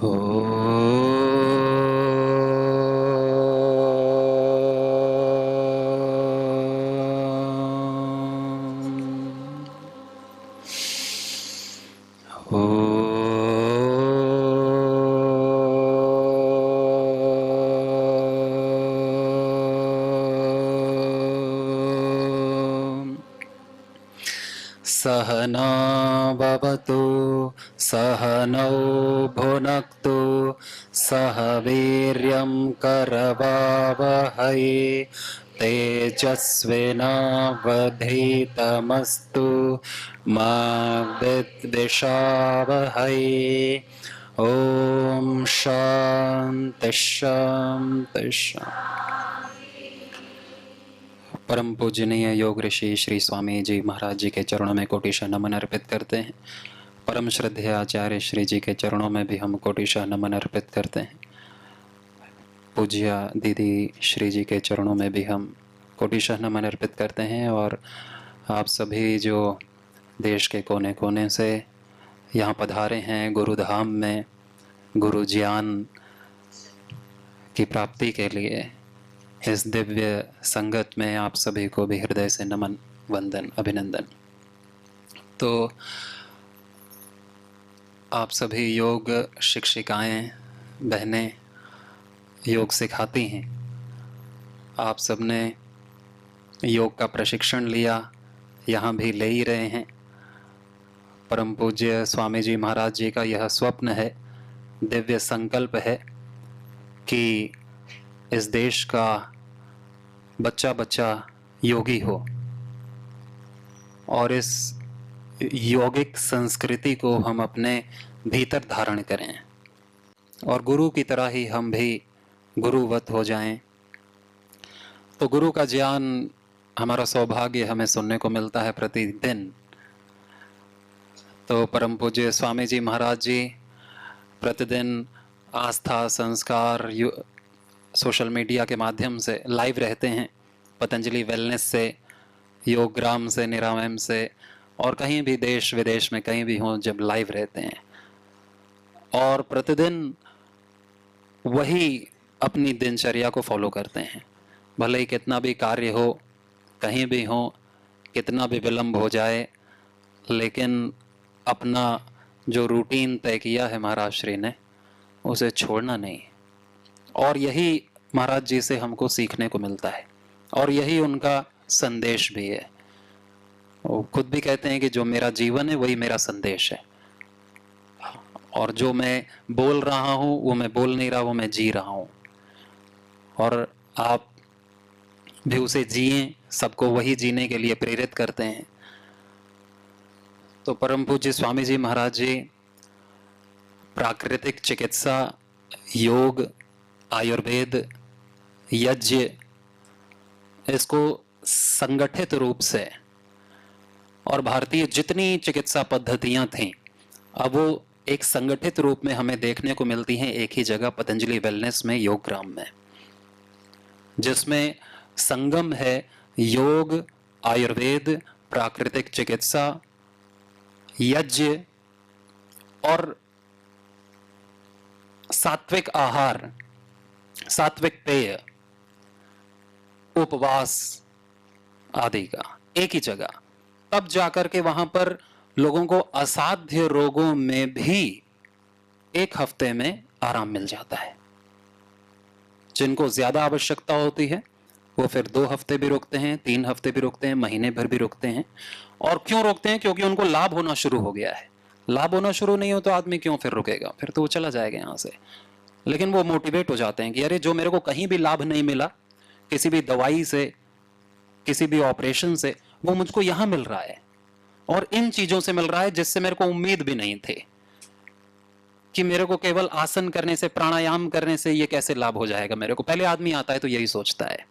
हो सहना भवतु सहनौ भुनक्तु सह वीर्यं करवावहै तेजस्विनावधीतमस्तु मा विद्विषावहै। ओम शांति शांति शांति। परम पूजनीय योग ऋषि श्री स्वामी जी महाराज जी के चरणों में कोटिशः नमन अर्पित करते हैं। परम श्रद्धेय आचार्य श्री जी के चरणों में भी हम कोटिशः नमन अर्पित करते हैं। पूज्य दीदी श्री जी के चरणों में भी हम कोटिशः नमन अर्पित करते हैं। और आप सभी जो देश के कोने कोने से यहाँ पधारे हैं गुरुधाम में गुरु ज्ञान की प्राप्ति के लिए, इस दिव्य संगत में आप सभी को भी हृदय से नमन वंदन अभिनंदन। तो आप सभी योग शिक्षिकाएं बहनें योग सिखाती हैं। आप सबने योग का प्रशिक्षण लिया, यहाँ भी ले ही रहे हैं। परम पूज्य स्वामी जी महाराज जी का यह स्वप्न है, दिव्य संकल्प है कि इस देश का बच्चा बच्चा योगी हो और इस यौगिक संस्कृति को हम अपने भीतर धारण करें और गुरु की तरह ही हम भी गुरुवत हो जाएं। तो गुरु का ज्ञान हमारा सौभाग्य हमें सुनने को मिलता है प्रतिदिन। तो परम पूज्य स्वामी जी महाराज जी प्रतिदिन आस्था संस्कार सोशल मीडिया के माध्यम से लाइव रहते हैं, पतंजलि वेलनेस से, योगग्राम से, निरामयम से, और कहीं भी देश विदेश में कहीं भी हों जब लाइव रहते हैं और प्रतिदिन वही अपनी दिनचर्या को फॉलो करते हैं। भले ही कितना भी कार्य हो, कहीं भी हो, कितना भी विलंब हो जाए, लेकिन अपना जो रूटीन तय किया है महाराज श्री ने उसे छोड़ना नहीं। और यही महाराज जी से हमको सीखने को मिलता है और यही उनका संदेश भी है। वो खुद भी कहते हैं कि जो मेरा जीवन है वही मेरा संदेश है और जो मैं बोल रहा हूँ वो मैं बोल नहीं रहा, वो मैं जी रहा हूँ और आप भी उसे जिए, सबको वही जीने के लिए प्रेरित करते हैं। तो परम पूज्य स्वामी जी महाराज जी प्राकृतिक चिकित्सा, योग, आयुर्वेद, यज्ञ, इसको संगठित रूप से और भारतीय जितनी चिकित्सा पद्धतियां थीं अब वो एक संगठित रूप में हमें देखने को मिलती हैं एक ही जगह, पतंजलि वेलनेस में, योगग्राम में, जिसमें संगम है योग, आयुर्वेद, प्राकृतिक चिकित्सा, यज्ञ और सात्विक आहार, सात्विक पेय, उपवास आदि का एक ही जगह। तब जाकर के वहां पर लोगों को असाध्य रोगों में भी एक हफ्ते में आराम मिल जाता है। जिनको ज्यादा आवश्यकता होती है वो फिर 2 हफ्ते भी रुकते हैं, 3 हफ्ते भी रुकते हैं, महीने भर भी रुकते हैं। और क्यों रुकते हैं? क्योंकि उनको लाभ होना शुरू हो गया है। लाभ होना शुरू नहीं हो तो आदमी क्यों फिर रुकेगा? फिर तो वो चला जाएगा यहां से। लेकिन वो मोटिवेट हो जाते हैं कि अरे जो मेरे को कहीं भी लाभ नहीं मिला, किसी भी दवाई से, किसी भी ऑपरेशन से, वो मुझको यहां मिल रहा है और इन चीजों से मिल रहा है जिससे मेरे को उम्मीद भी नहीं थी कि मेरे को केवल आसन करने से, प्राणायाम करने से ये कैसे लाभ हो जाएगा मेरे को। पहले आदमी आता है तो यही सोचता है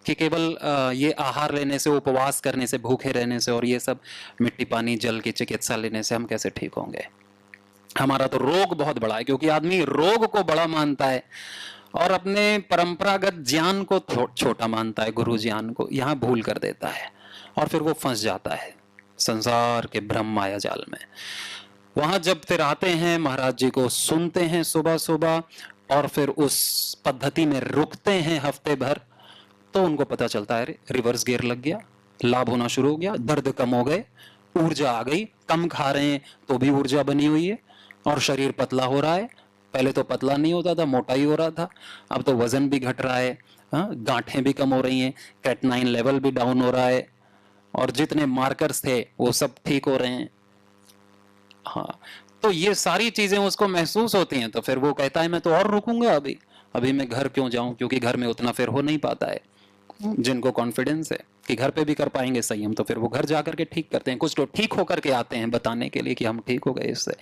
कि केवल ये आहार लेने से, उपवास करने से, भूखे रहने से और ये सब मिट्टी पानी जल की चिकित्सा लेने से हम कैसे ठीक होंगे। हमारा तो रोग बहुत बड़ा है, क्योंकि आदमी रोग को बड़ा मानता है और अपने परंपरागत ज्ञान को छोटा मानता है, गुरु ज्ञान को यहाँ भूल कर देता है और फिर वो फंस जाता है संसार के भ्रम माया जाल में। वहां जब फिर आते हैं, महाराज जी को सुनते हैं सुबह सुबह और फिर उस पद्धति में रुकते हैं हफ्ते भर, तो उनको पता चलता है रिवर्स गियर लग गया, लाभ होना शुरू हो गया, दर्द कम हो गए, ऊर्जा आ गई, कम खा रहे हैं तो भी ऊर्जा बनी हुई है और शरीर पतला हो रहा है। पहले तो पतला नहीं होता था, मोटा ही हो रहा था, अब तो वजन भी घट रहा है, गांठें भी कम हो रही हैं, क्रेटिनाइन लेवल भी डाउन हो रहा है और जितने मार्कर्स थे वो सब ठीक हो रहे हैं। हाँ, तो ये सारी चीजें उसको महसूस होती हैं, तो फिर वो कहता है मैं तो और रुकूंगा, अभी मैं घर क्यों जाऊं, क्योंकि घर में उतना फिर हो नहीं पाता है। जिनको कॉन्फिडेंस है कि घर पे भी कर पाएंगे संयम, तो फिर वो घर जाकर के ठीक करते हैं। कुछ तो ठीक होकर के आते हैं बताने के लिए कि हम ठीक हो गए इससे।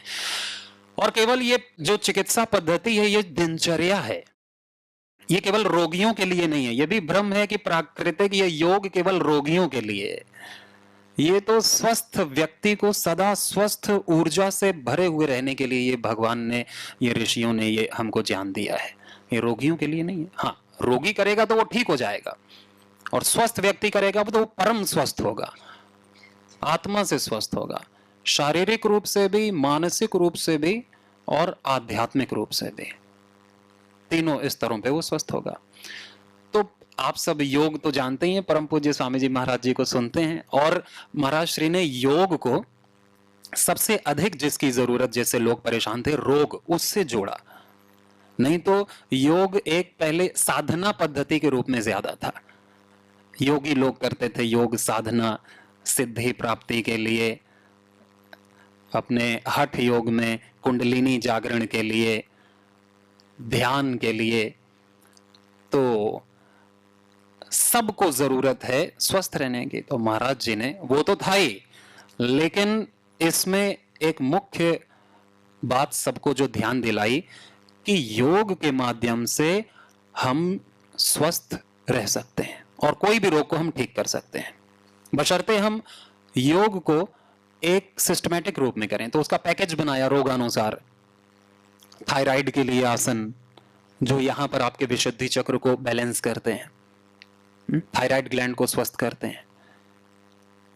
और केवल ये जो चिकित्सा पद्धति है, ये दिनचर्या है, ये केवल रोगियों के लिए नहीं है। ये भी भ्रम है कि प्राकृतिक ये योग केवल रोगियों के लिए है। ये तो स्वस्थ व्यक्ति को सदा स्वस्थ ऊर्जा से भरे हुए रहने के लिए ये भगवान ने, ये ऋषियों ने ये हमको ज्ञान दिया है। ये रोगियों के लिए नहीं है। हाँ, रोगी करेगा तो वो ठीक हो जाएगा और स्वस्थ व्यक्ति करेगा तो वो परम स्वस्थ होगा, आत्मा से स्वस्थ होगा, शारीरिक रूप से भी, मानसिक रूप से भी और आध्यात्मिक रूप से भी, तीनों स्तरों पे वो स्वस्थ होगा। तो आप सब योग तो जानते ही हैं, परम पूज्य स्वामी जी महाराज जी को सुनते हैं और महाराज श्री ने योग को सबसे अधिक जिसकी जरूरत, जैसे लोग परेशान थे रोग, उससे जोड़ा। नहीं तो योग एक पहले साधना पद्धति के रूप में ज्यादा था। योगी लोग करते थे योग साधना सिद्धि प्राप्ति के लिए, अपने हठ योग में कुंडलिनी जागरण के लिए, ध्यान के लिए। तो सबको जरूरत है स्वस्थ रहने की, तो महाराज जी ने, वो तो था ही, लेकिन इसमें एक मुख्य बात सबको जो ध्यान दिलाई कि योग के माध्यम से हम स्वस्थ रह सकते हैं और कोई भी रोग को हम ठीक कर सकते हैं, बशर्ते हम योग को एक सिस्टमैटिक रूप में करें। तो उसका पैकेज बनाया रोगानुसार। थायराइड के लिए आसन जो यहां पर आपके विशुद्धि चक्र को बैलेंस करते हैं, थायराइड ग्लैंड को स्वस्थ करते हैं।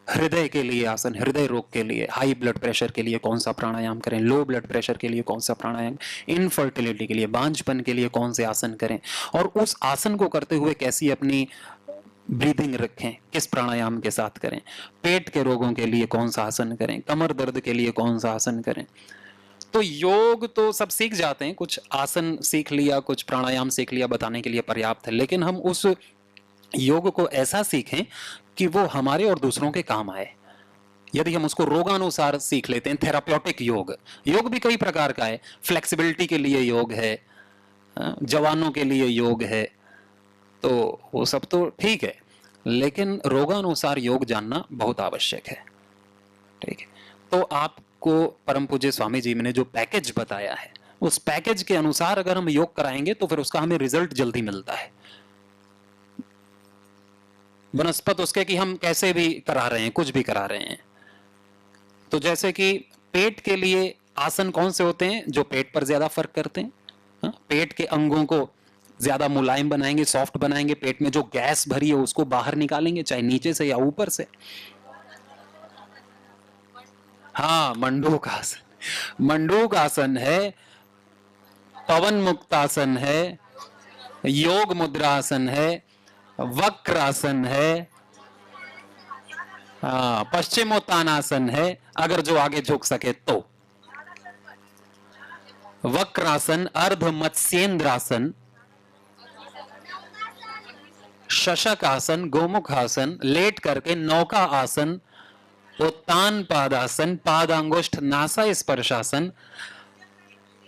हृदय के लिए आसन, हृदय रोग के लिए, हाई ब्लड प्रेशर के लिए कौन सा प्राणायाम करें, लो ब्लड प्रेशर के लिए कौन सा प्राणायाम, इनफर्टिलिटी के लिए, बांझपन के लिए कौन से आसन करें, और उस आसन को करते हुए कैसी अपनी ब्रीदिंग रखें, किस प्राणायाम के साथ करें, पेट के रोगों के लिए कौन सा आसन करें, कमर दर्द के लिए कौन सा आसन करें। तो योग तो सब सीख जाते हैं, कुछ आसन सीख लिया, कुछ प्राणायाम सीख लिया, बताने के लिए पर्याप्त है, लेकिन हम उस योग को ऐसा सीखें कि वो हमारे और दूसरों के काम आए। यदि हम उसको रोगानुसार सीख लेते हैं, थेराप्यूटिक योग, योग भी कई प्रकार का है, फ्लेक्सिबिलिटी के लिए योग है, जवानों के लिए योग है, तो वो सब तो ठीक है, लेकिन रोगानुसार योग जानना बहुत आवश्यक है। ठीक है, तो आपको परम पूज्य स्वामी जी ने जो पैकेज बताया है, उस पैकेज के अनुसार अगर हम योग कराएंगे तो फिर उसका हमें रिजल्ट जल्दी मिलता है, बनस्पत उसके कि हम कैसे भी करा रहे हैं, कुछ भी करा रहे हैं। तो जैसे कि पेट के लिए आसन कौन से होते हैं जो पेट पर ज्यादा फर्क करते हैं, पेट के अंगों को ज्यादा मुलायम बनाएंगे, सॉफ्ट बनाएंगे, पेट में जो गैस भरी है उसको बाहर निकालेंगे, चाहे नीचे से या ऊपर से। हाँ, मंडूक आसन, मंडूक आसन है, पवन मुक्तासन है, योग मुद्रासन है, वक्रासन है, पश्चिमोत्तानासन है, अगर जो आगे झुक सके तो। वक्रासन, अर्ध मत्स्येंद्रासन, शशक आसन, गोमुख आसन, लेट करके नौका आसन, उत्तान पादासन, पादांगुष्ठ नासा स्पर्शासन,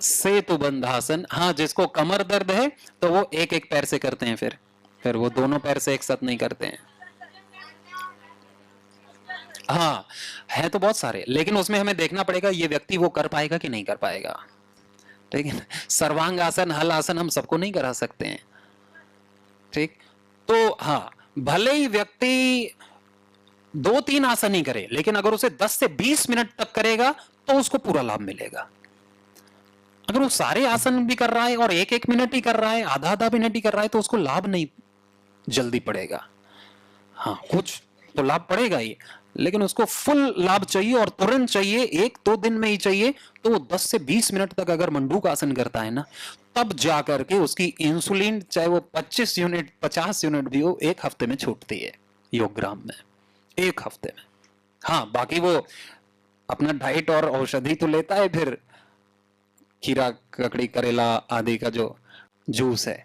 सेतु बंधासन। हाँ, जिसको कमर दर्द है तो वो एक एक पैर से करते हैं, फिर वो दोनों पैर से एक साथ नहीं करते हैं। हाँ, है तो बहुत सारे, लेकिन उसमें हमें देखना पड़ेगा ये व्यक्ति वो कर पाएगा कि नहीं कर पाएगा। ठीक है, सर्वांग आसन, हल आसन हम सबको नहीं करा सकते हैं। ठीक, तो हाँ, भले ही व्यक्ति 2-3 आसन ही करे, लेकिन अगर उसे 10 से 20 मिनट तक करेगा तो उसको पूरा लाभ मिलेगा। अगर वो सारे आसन भी कर रहा है और 1-1 मिनट ही कर रहा है, आधा-आधा मिनट ही कर रहा है, तो उसको लाभ नहीं जल्दी पड़ेगा। हाँ, कुछ तो लाभ पड़ेगा ही, लेकिन उसको फुल लाभ चाहिए और तुरंत चाहिए, 1-2 दिन में ही चाहिए, तो वो 10 से 20 मिनट तक अगर मंडूक आसन करता है ना, तब जाकर के उसकी इंसुलिन चाहे वो 25 यूनिट 50 यूनिट भी हो, 1 हफ्ते में छूटती है योगग्राम में, 1 हफ्ते में। हाँ, बाकी वो अपना डाइट और औषधि तो लेता है, फिर खीरा ककड़ी करेला आदि का जो जूस है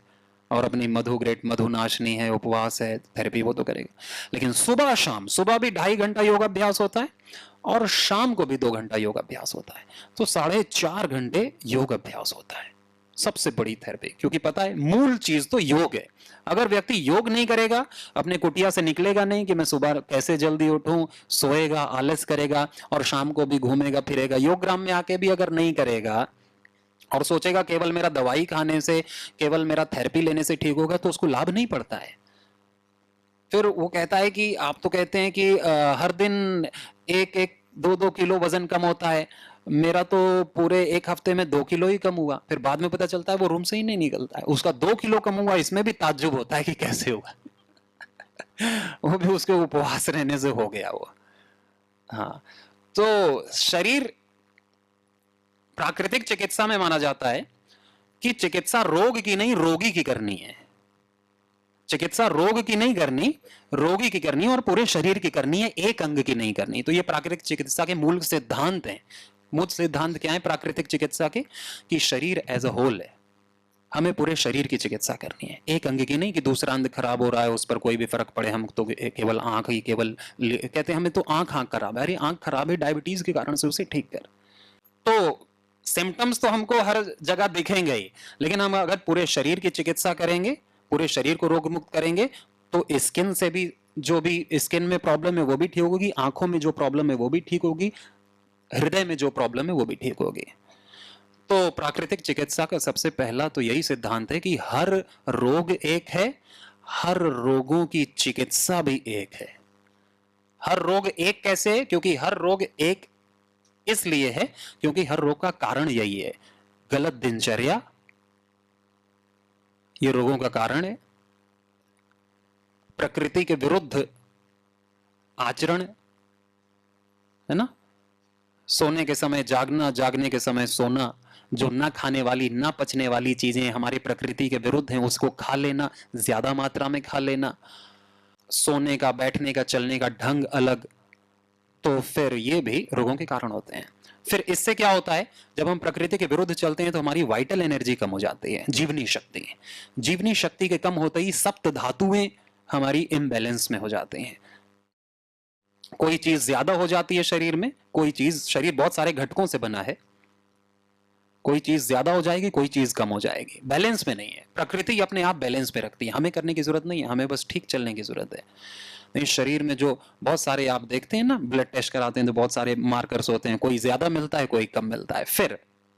और अपनी मधु ग्रेट मधुनाशनी है, उपवास है, थेरेपी वो तो करेगा। लेकिन सुबह शाम, सुबह भी 2.5 घंटा योगाभ्यास होता है और शाम को भी 2 घंटा योगाभ्यास होता है, तो 4.5 घंटे योगाभ्यास होता है। सबसे बड़ी थेरेपी, क्योंकि पता है मूल चीज तो योग है। अगर व्यक्ति योग नहीं करेगा, अपने कुटिया से निकलेगा नहीं कि मैं सुबह कैसे जल्दी उठूं, सोएगा, आलस करेगा और शाम को भी घूमेगा फिरेगा, योग ग्राम में आके भी अगर नहीं करेगा और सोचेगा केवल मेरा दवाई खाने से, केवल मेरा थेरेपी लेने से ठीक होगा, तो उसको लाभ नहीं पड़ता है। फिर वो कहता है कि आप तो कहते हैं कि हर दिन 1-2 किलो वजन कम होता है, मेरा तो पूरे 1 हफ्ते में 2 किलो ही कम हुआ। फिर बाद में पता चलता है वो रूम से ही नहीं निकलता है, उसका 2 किलो कम हुआ, इसमें भी ताज्जुब होता है कि कैसे हुआ। वो भी उसके उपवास रहने से हो गया वो। हाँ, तो शरीर प्राकृतिक चिकित्सा में माना जाता है कि चिकित्सा रोग की नहीं, रोगी की करनी है। चिकित्सा रोग की नहीं करनी, रोगी की करनी और पूरे शरीर की करनी है, एक अंग की नहीं करनी। तो ये प्राकृतिक चिकित्सा के मूल सिद्धांत हैं। मूल सिद्धांत क्या है प्राकृतिक चिकित्सा के? कि शरीर एज अ होल है, हमें पूरे शरीर की चिकित्सा करनी है, एक अंग की नहीं कि दूसरा अंग खराब हो रहा है उस पर कोई भी फर्क पड़े, हम तो केवल आंख ही केवल कहते हैं हमें तो आंख खराब है, अरे आंख खराब है डायबिटीज के कारण से, उसे ठीक कर। तो सिम्टम्स तो हमको हर जगह दिखेंगे ही, लेकिन हम अगर पूरे शरीर की चिकित्सा करेंगे, पूरे शरीर को रोग मुक्त करेंगे, तो स्किन से भी जो भी स्किन में प्रॉब्लम है वो भी ठीक होगी, आंखों में जो प्रॉब्लम है वो भी ठीक होगी, हृदय में जो प्रॉब्लम है वो भी ठीक होगी। तो प्राकृतिक चिकित्सा का सबसे पहला तो यही सिद्धांत है कि हर रोग एक है, हर रोगों की चिकित्सा भी एक है। हर रोग एक कैसे है? क्योंकि हर रोग एक इसलिए है क्योंकि हर रोग का कारण यही है, गलत दिनचर्या ये रोगों का कारण है, प्रकृति के विरुद्ध आचरण है ना, सोने के समय जागना, जागने के समय सोना, जो ना खाने वाली ना पचने वाली चीजें हमारी प्रकृति के विरुद्ध हैं उसको खा लेना, ज्यादा मात्रा में खा लेना, सोने का, बैठने का, चलने का ढंग अलग, तो फिर ये भी रोगों के कारण होते हैं। फिर इससे क्या होता है, जब हम प्रकृति के विरुद्ध चलते हैं तो हमारी वाइटल एनर्जी कम हो जाती है, जीवनी शक्ति। जीवनी शक्ति के कम होते ही सप्त धातुएं हमारी इम्बैलेंस में हो जाते हैं। कोई चीज ज्यादा हो जाती है शरीर में, कोई चीज, शरीर बहुत सारे घटकों से बना है, कोई चीज ज्यादा हो जाएगी, कोई चीज कम हो जाएगी, बैलेंस में नहीं है। प्रकृति अपने आप बैलेंस पे रखती है, हमें करने की जरूरत नहीं है, हमें बस ठीक चलने की जरूरत है। इस शरीर में जो बहुत सारे आप देखते हैं ना, ब्लड टेस्ट कराते हैं तो बहुत सारे मार्कर्स होते हैं, कोई ज्यादा मिलता है कोई कम मिलता है, फिर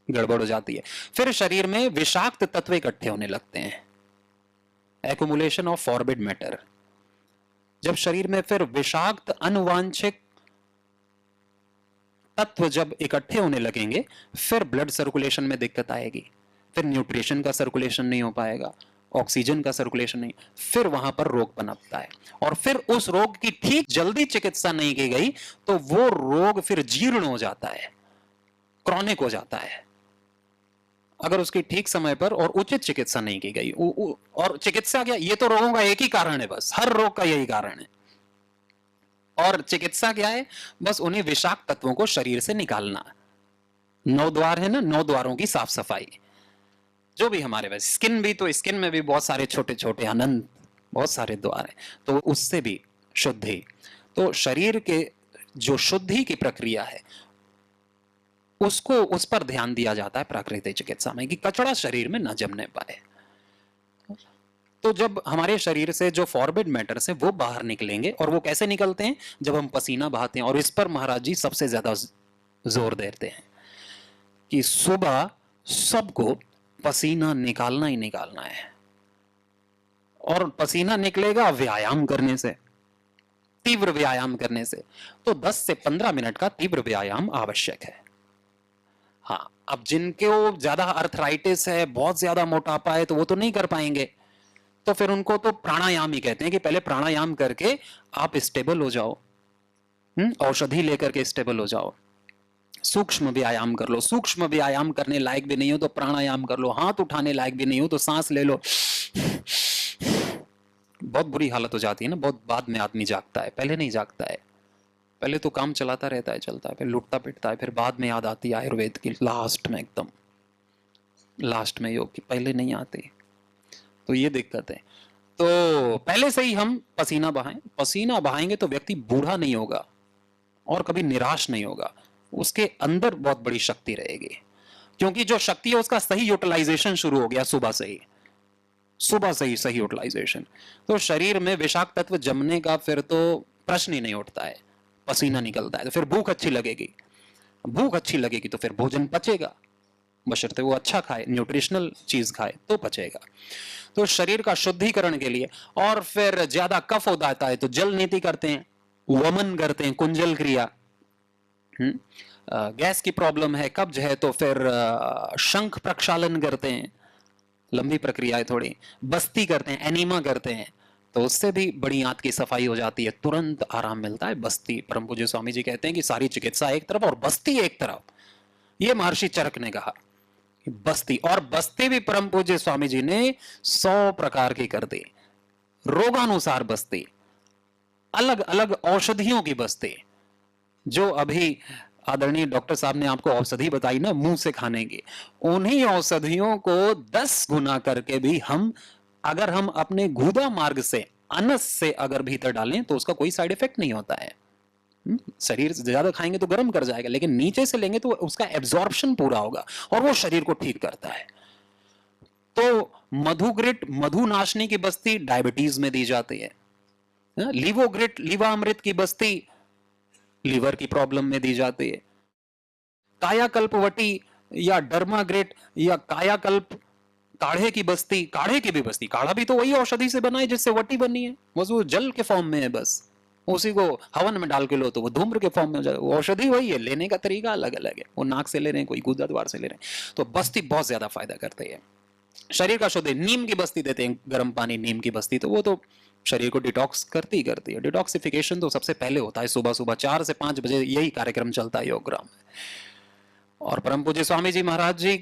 गड़बड़ हो जाती है। फिर शरीर में विषाक्त तत्व इकट्ठे होने लगते हैं, एक्युमुलेशन ऑफ फॉरबिड मैटर। जब शरीर में फिर विषाक्त अनुवांछित तत्व जब इकट्ठे होने लगेंगे, फिर ब्लड सर्कुलेशन में दिक्कत आएगी, फिर न्यूट्रिशन का सर्कुलेशन नहीं हो पाएगा, ऑक्सीजन का सर्कुलेशन नहीं, फिर वहां पर रोग पनपता है। और फिर उस रोग की ठीक जल्दी चिकित्सा नहीं की गई तो वो रोग फिर जीर्ण हो जाता है, क्रॉनिक हो जाता है, अगर उसकी ठीक समय पर और उचित चिकित्सा नहीं की गई। और चिकित्सा क्या, ये तो रोगों का एक ही कारण है, बस हर रोग का यही कारण है। और चिकित्सा क्या है, बस उन्हीं विषाक्त तत्वों को शरीर से निकालना। 9 द्वार है ना, 9 द्वारों की साफ सफाई, जो भी हमारे पास स्किन भी, तो स्किन में भी बहुत सारे छोटे छोटे अनंत बहुत सारे द्वार हैं, तो उससे भी शुद्धि। तो शरीर के जो शुद्धि की प्रक्रिया है उसको, उस पर ध्यान दिया जाता है प्राकृतिक चिकित्सा में कि कचरा शरीर में न जमने पाए। तो जब हमारे शरीर से जो फॉरबिड मैटर्स है वो बाहर निकलेंगे, और वो कैसे निकलते हैं, जब हम पसीना बहाते हैं। और इस पर महाराज जी सबसे ज्यादा जोर देते हैं कि सुबह सबको पसीना निकालना ही निकालना है, और पसीना निकलेगा व्यायाम करने से, तीव्र व्यायाम करने से। तो 10 से 15 मिनट का तीव्र व्यायाम आवश्यक है। हाँ, अब जिनको ज्यादा अर्थराइटिस है, बहुत ज्यादा मोटापा है, तो वो तो नहीं कर पाएंगे, तो फिर उनको तो प्राणायाम ही कहते हैं कि पहले प्राणायाम करके आप स्टेबल हो जाओ, औषधि लेकर के स्टेबल हो जाओ। सूक्ष्म व्यायाम कर लो, सूक्ष्म व्यायाम करने लायक भी नहीं हो तो प्राणायाम कर लो, हाथ उठाने लायक भी नहीं हो तो सांस ले लो। बहुत बुरी हालत हो जाती है ना, बहुत बाद में आदमी जागता है, पहले नहीं जागता है। पहले तो काम चलाता रहता है, चलता है, फिर लुटता पिटता है, फिर बाद में याद आती है आयुर्वेद की, लास्ट में, एकदम लास्ट में योग की, पहले नहीं आती। तो ये दिक्कत है। तो पहले से ही हम पसीना बहाएं, पसीना बहाएंगे तो व्यक्ति बूढ़ा नहीं होगा और कभी निराश नहीं होगा, उसके अंदर बहुत बड़ी शक्ति रहेगी, क्योंकि जो शक्ति है उसका सही यूटिलाइजेशन शुरू हो गया सुबह से ही, सुबह से ही सही यूटिलाइजेशन। तो शरीर में विषाक्त तत्व जमने का फिर तो प्रश्न ही नहीं उठता है, पसीना निकलता है तो फिर भूख अच्छी लगेगी, भूख अच्छी लगेगी तो फिर भोजन पचेगा, बशर्ते वो अच्छा खाए, न्यूट्रिशनल चीज खाए तो पचेगा। तो शरीर का शुद्धिकरण के लिए, और फिर ज्यादा कफ हो जाता है तो जल नीति करते हैं, वमन करते हैं, कुंजल क्रिया। गैस की प्रॉब्लम है, कब्ज है तो फिर शंख प्रक्षालन करते हैं, लंबी प्रक्रिया है थोड़ी, बस्ती करते हैं, एनीमा करते हैं, तो उससे भी बड़ी आंत की सफाई हो जाती है, तुरंत आराम मिलता है। बस्ती, परम पूज्य स्वामी जी कहते हैं कि सारी चिकित्सा एक तरफ और बस्ती एक तरफ, ये महर्षि चरक ने कहा बस्ती, और बस्ती भी परम पूज्य स्वामी जी ने 100 प्रकार की कर दी, रोगानुसार बस्ती, अलग अलग औषधियों की बस्ती। जो अभी आदरणीय डॉक्टर साहब ने आपको औषधि बताई ना मुंह से खाने की, उन्हीं औषधियों को 10 गुना करके भी हम, अगर हम अपने गुदा मार्ग से, अनस से अगर भीतर डालें तो उसका कोई साइड इफेक्ट नहीं होता है। शरीर से ज्यादा खाएंगे तो गर्म कर जाएगा, लेकिन नीचे से लेंगे तो उसका एब्जॉर्प्शन पूरा होगा और वो शरीर को ठीक करता है। तो मधुग्रिट, मधुनाशनी की बस्ती डायबिटीज में दी जाती है। लिवोग्रिट, लीवामृत की बस्ती लीवर की प्रॉब्लम में दी जाती है। कायाकल्पवटी या डर्माग्रेट या कायाकल्प, काढ़े की बस्ती, काढ़े की भी बस्ती, काढ़ा भी तो वही औषधि से बना है जिससे वटी बनी है, बस वो जल के फॉर्म में है, बस उसी को हवन में डाल के लो तो वो धूम्र के फॉर्म में हो जाएगा। वो औषधि वही है, लेने का तरीका अलग अलग है, वो नाक से ले रहे हैं, कोई गुदा द्वार से ले रहे हैं। तो बस्ती बहुत ज्यादा फायदा करती है, शरीर का शुद्ध। नीम की बस्ती देते हैं, गर्म पानी नीम की बस्ती, तो वो तो शरीर को डिटॉक्स करती ही करती है। डिटॉक्सिफिकेशन तो सबसे पहले होता है सुबह सुबह 4 से 5 बजे, यही कार्यक्रम चलता है योगग्राम में। और परम पूज्य स्वामी जी महाराज जी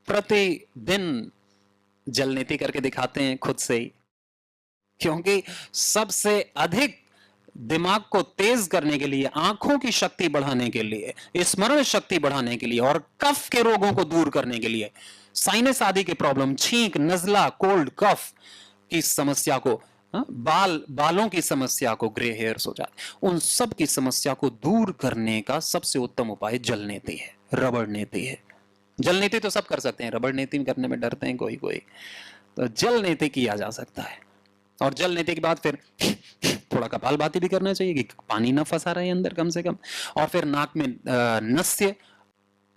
प्रतिदिन जल नीति करके दिखाते हैं खुद से ही, क्योंकि सबसे अधिक दिमाग को तेज करने के लिए, आंखों की शक्ति बढ़ाने के लिए, स्मरण शक्ति बढ़ाने के लिए, और कफ के रोगों को दूर करने के लिए, साइनस आदि के प्रॉब्लम, छींक, नजला, कोल्ड, कफ की समस्या को, बालों की समस्या को, ग्रे हेयर्स हो जाते, उन सब की समस्या को दूर करने का सबसे उत्तम उपाय जल नीति है, रबड़ नीति है। जल नीति तो सब कर सकते हैं, रबड़ नीति करने में डरते हैं कोई कोई, तो जल नीति किया जा सकता है। और जल नीति के बाद फिर थोड़ा कपालभाति भी करना चाहिए कि पानी ना फंसा रहे अंदर कम से कम। और फिर नाक में नस्य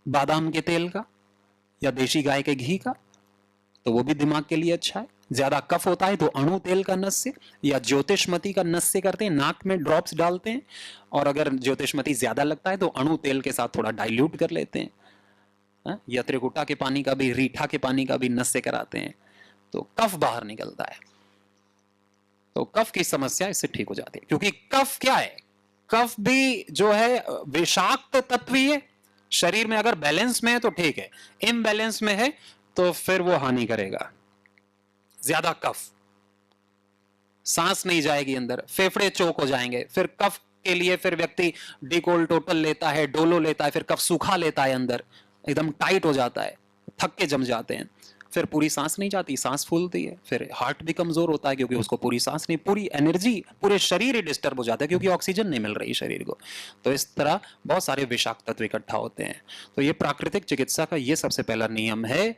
बादाम के तेल का या देशी गाय के घी का, तो वो भी दिमाग के लिए अच्छा है। ज्यादा कफ होता है तो अणु तेल का नस्य या ज्योतिषमती का नस्य करते हैं, नाक में ड्रॉप्स डालते हैं, और अगर ज्योतिषमती ज्यादा लगता है तो अणु तेल के साथ थोड़ा डाइल्यूट कर लेते हैं, या त्रिकुटा के पानी का भी, रीठा के पानी का भी नस्य कराते हैं, तो कफ बाहर निकलता है। तो कफ की समस्या इससे ठीक हो जाती है, क्योंकि कफ क्या है, कफ भी जो है विषाक्त तत्व ही है। शरीर में अगर बैलेंस में है तो ठीक है, इम्बैलेंस में है तो फिर वो हानि करेगा। ज्यादा कफ, सांस नहीं जाएगी अंदर, फेफड़े चोक हो जाएंगे, फिर कफ के लिए फिर व्यक्ति डिकोल टोटल लेता है, डोलो लेता है, फिर कफ सूखा लेता है, अंदर एकदम टाइट हो जाता है, थक के जम जाते हैं, फिर पूरी सांस नहीं जाती, सांस फूलती है, फिर हार्ट भी कमजोर होता है क्योंकि उसको पूरी सांस नहीं, पूरी एनर्जी, पूरे शरीर ही डिस्टर्ब हो जाता है क्योंकि ऑक्सीजन नहीं मिल रही शरीर को। तो इस तरह बहुत सारे विषाक्त तत्व इकट्ठा होते हैं। तो ये प्राकृतिक चिकित्सा का ये सबसे पहला नियम है,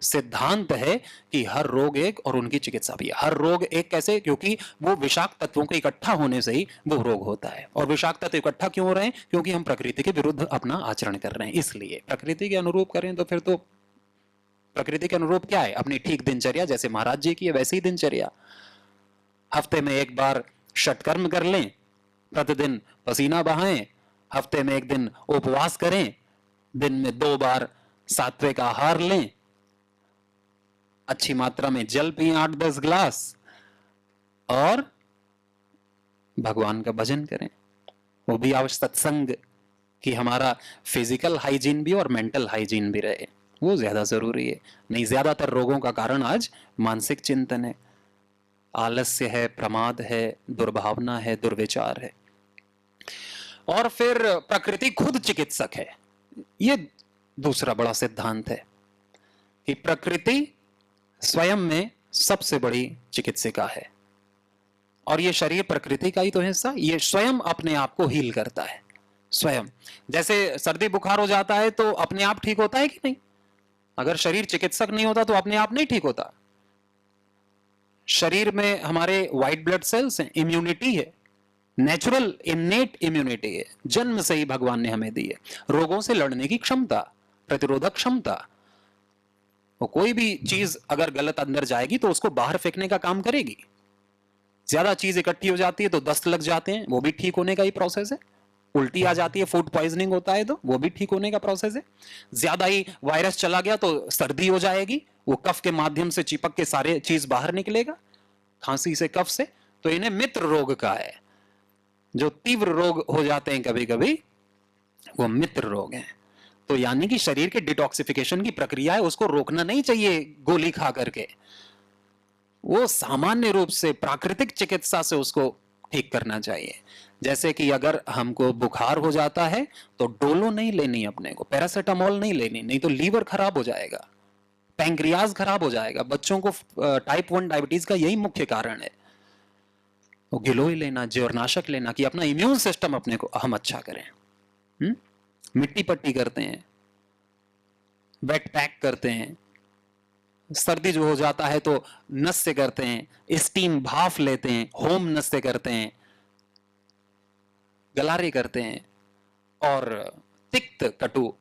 सिद्धांत है कि हर रोग एक और उनकी चिकित्सा भी है। हर रोग एक कैसे, क्योंकि वो विषाक्त तत्वों के इकट्ठा होने से ही वो रोग होता है। और विषाक्त तत्व इकट्ठा क्यों हो रहे हैं, क्योंकि हम प्रकृति के विरुद्ध अपना आचरण कर रहे हैं। इसलिए प्रकृति के अनुरूप करें तो फिर तो प्रकृति के अनुरूप क्या है, अपनी ठीक दिनचर्या, जैसे महाराज जी की है वैसी ही दिनचर्या। हफ्ते में एक बार षटकर्म कर लें, प्रतिदिन पसीना बहाएं, हफ्ते में एक दिन उपवास करें, दिन में 2 बार सात्विक आहार लें, अच्छी मात्रा में जल पिए 8-10 ग्लास, और भगवान का भजन करें, वो भी आवश्यक सत्संग, कि हमारा फिजिकल हाइजीन भी और मेंटल हाइजीन भी रहे, वो ज्यादा जरूरी है। नहीं, ज्यादातर रोगों का कारण आज मानसिक चिंतन है, आलस्य है, प्रमाद है, दुर्भावना है, दुर्विचार है। और फिर प्रकृति खुद चिकित्सक है, ये दूसरा बड़ा सिद्धांत है कि प्रकृति स्वयं में सबसे बड़ी चिकित्सिका है, और ये शरीर प्रकृति का ही तो हिस्सा, ये स्वयं अपने आप को हील करता है स्वयं। जैसे सर्दी बुखार हो जाता है तो अपने आप ठीक होता है कि नहीं? अगर शरीर चिकित्सक नहीं होता तो अपने आप नहीं ठीक होता। शरीर में हमारे व्हाइट ब्लड सेल्स हैं, इम्यूनिटी है, नेचुरल इनेट इम्यूनिटी है, जन्म से ही भगवान ने हमें दी है, रोगों से लड़ने की क्षमता, प्रतिरोधक क्षमता। वो कोई भी चीज अगर गलत अंदर जाएगी तो उसको बाहर फेंकने का काम करेगी। ज्यादा चीज इकट्ठी हो जाती है तो दस्त लग जाते हैं, वो भी ठीक होने का ही प्रोसेस है। उल्टी आ जाती है, फूड पॉइजनिंग होता है तो वो भी ठीक होने का प्रोसेस है। ज्यादा ही वायरस चला गया तो सर्दी हो जाएगी, वो कफ के माध्यम से चिपक के सारे चीज बाहर निकलेगा, खांसी से, कफ से। तो इन्हें मित्र रोग का है। जो तीव्र रोग हो जाते हैं कभी कभी, वो मित्र रोग हैं। तो यानी कि शरीर के डिटॉक्सिफिकेशन की प्रक्रिया है, उसको रोकना नहीं चाहिए गोली खा करके, वो सामान्य रूप से प्राकृतिक चिकित्सा से उसको ठीक करना चाहिए। जैसे कि अगर हमको बुखार हो जाता है तो डोलो नहीं लेनी अपने को, पैरासिटामोल नहीं लेनी, नहीं तो लीवर खराब हो जाएगा, पैंक्रियाज खराब हो जाएगा। बच्चों को टाइप 1 डायबिटीज का यही मुख्य कारण है। तो गिलोय लेना, ज्वरनाशक लेना, कि अपना इम्यून सिस्टम अपने को हम अच्छा करें। मिट्टी पट्टी करते हैं, वेट पैक करते हैं, सर्दी जो हो जाता है तो नस्य करते हैं, स्टीम भाफ लेते हैं, होम नस्य करते हैं, गलारे करते हैं, और तिक्त कटु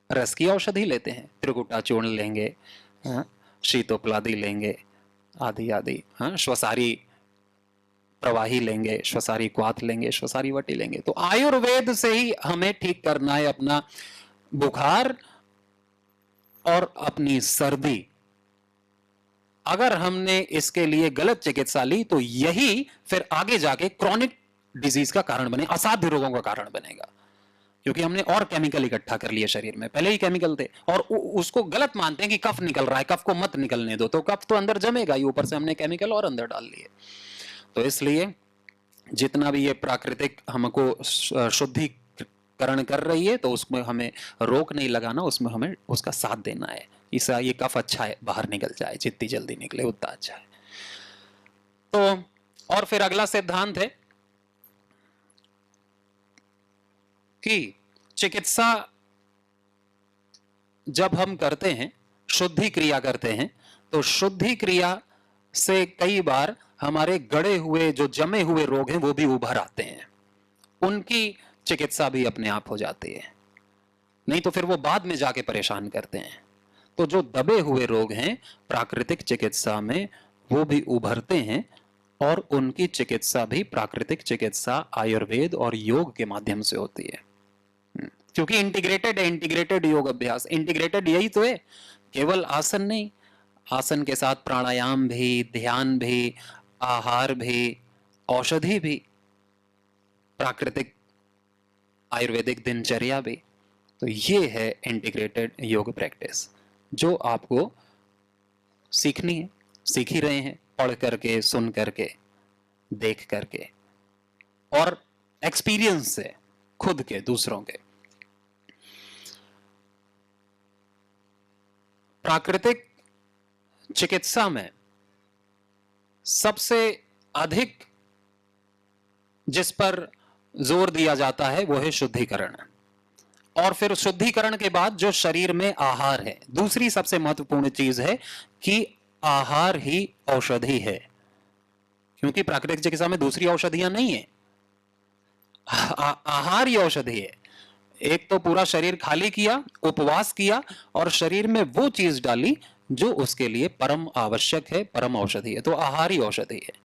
रस की औषधि लेते हैं, त्रिकुटा चूर्ण लेंगे, शीतोपलादी लेंगे, आदि आदि, श्वसारी प्रवाही लेंगे, श्वसारी क्वाथ लेंगे, श्वसारी वटी लेंगे। तो आयुर्वेद से ही हमें ठीक करना है अपना बुखार और अपनी सर्दी। अगर हमने इसके लिए गलत चिकित्सा ली तो यही फिर आगे जाके क्रॉनिक डिजीज का कारण बने, असाध्य रोगों का कारण बनेगा, क्योंकि हमने और केमिकल इकट्ठा कर लिए शरीर में। पहले ही केमिकल थे और उसको गलत मानते हैं कि कफ निकल रहा है, कफ को मत निकलने दो, तो कफ तो अंदर जमेगा ही, ऊपर से हमने केमिकल और अंदर डाल लिए। तो इसलिए जितना भी ये प्राकृतिक हमको शुद्धिकरण कर रही है तो उसमें हमें रोक नहीं लगाना, उसमें हमें उसका साथ देना है। इससे ये कफ अच्छा है, बाहर निकल जाए, जितनी जल्दी निकले उतना अच्छा है। तो और फिर अगला सिद्धांत है कि चिकित्सा जब हम करते हैं, शुद्धि क्रिया करते हैं, तो शुद्धि क्रिया से कई बार हमारे गड़े हुए जो जमे हुए रोग हैं वो भी उभर आते हैं, उनकी चिकित्सा भी अपने आप हो जाती है। नहीं तो फिर वो बाद में जाके परेशान करते हैं। तो जो दबे हुए रोग हैं प्राकृतिक चिकित्सा में वो भी उभरते हैं, और उनकी चिकित्सा भी प्राकृतिक चिकित्सा, आयुर्वेद और योग के माध्यम से होती है। क्योंकि इंटीग्रेटेड है, इंटीग्रेटेड योग अभ्यास। इंटीग्रेटेड यही तो है, केवल आसन नहीं, आसन के साथ प्राणायाम भी, ध्यान भी, आहार भी, औषधि भी, प्राकृतिक आयुर्वेदिक दिनचर्या भी। तो ये है इंटीग्रेटेड योग प्रैक्टिस, जो आपको सीखनी है, सीख ही रहे हैं, पढ़ करके, सुन करके, देख करके, और एक्सपीरियंस से, खुद के, दूसरों के। प्राकृतिक चिकित्सा में सबसे अधिक जिस पर जोर दिया जाता है वो है शुद्धिकरण, और फिर शुद्धिकरण के बाद जो शरीर में आहार है, दूसरी सबसे महत्वपूर्ण चीज है कि आहार ही औषधि है। क्योंकि प्राकृतिक चिकित्सा में दूसरी औषधियां नहीं है, आहार ही औषधि है। एक तो पूरा शरीर खाली किया, उपवास किया, और शरीर में वो चीज डाली जो उसके लिए परम आवश्यक है, परम औषधि है। तो आहार ही औषधि है।